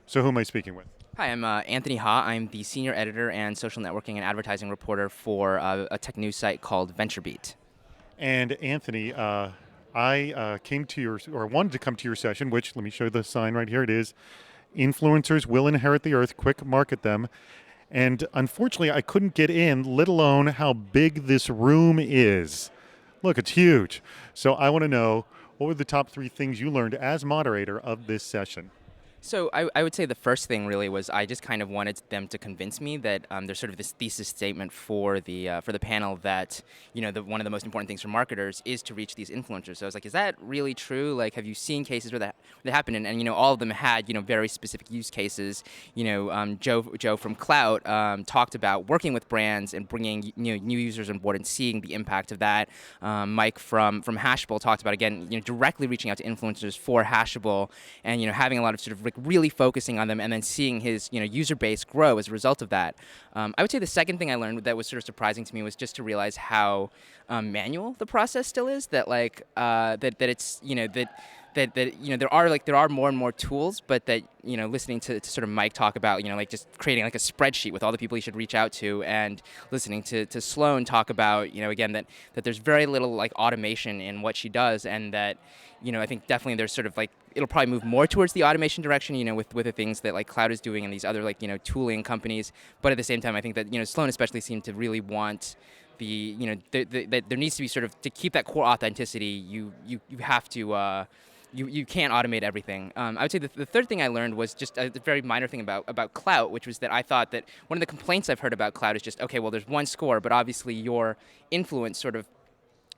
So who am I speaking with? Hi, I'm Anthony Ha. I'm the senior editor and social networking and advertising reporter for a tech news site called VentureBeat. And Anthony, I came to your or wanted to come to your session, which let me show you the sign right here. It is influencers will inherit the earth. Quick, market them. And unfortunately, I couldn't get in, let alone how big this room is. Look, it's huge. So I want to know what were the top three things you learned as moderator of this session. So I would say the first thing really was I just kind of wanted them to convince me that there's sort of this thesis statement for the panel that one of the most important things for marketers is to reach these influencers. So I was like, is that really true? Like, have you seen cases where that happened? And all of them had very specific use cases. Joe from Klout talked about working with brands and bringing new users on board and seeing the impact of that. Mike from Hashable talked about again directly reaching out to influencers for Hashable and having a lot of sort of like really focusing on them and then seeing his user base grow as a result of that. I would say the second thing I learned that was sort of surprising to me was just to realize how manual the process still is. That like that it's there are more and more tools, but that listening to sort of Mike talk about like just creating like a spreadsheet with all the people you should reach out to, and listening to Sloan talk about again that there's very little like automation in what she does, and that I think definitely there's sort of like it'll probably move more towards the automation direction, with the things that like Klout is doing and these other like tooling companies. But at the same time, I think that Sloan especially seemed to really want that there needs to be sort of to keep that core authenticity. You have to. You can't automate everything. I would say the third thing I learned was just a very minor thing about Klout, which was that I thought that one of the complaints I've heard about Klout is just, okay, well, there's one score, but obviously your influence sort of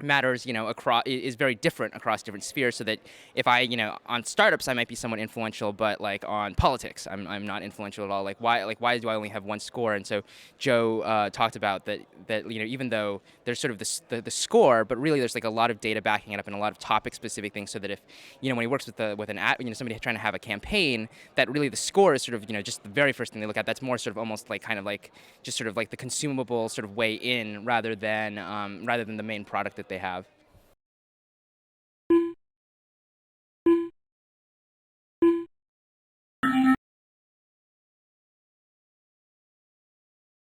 matters across is very different across different spheres, so that if I on startups I might be somewhat influential, but like on politics I'm not influential at all. Why do I only have one score? And so Joe talked about that even though there's sort of the score, but really there's like a lot of data backing it up and a lot of topic specific things, so that if when he works with an ad, somebody trying to have a campaign, that really the score is sort of just the very first thing they look at. That's more sort of almost like kind of like just sort of like the consumable sort of way in, rather than the main product that they have.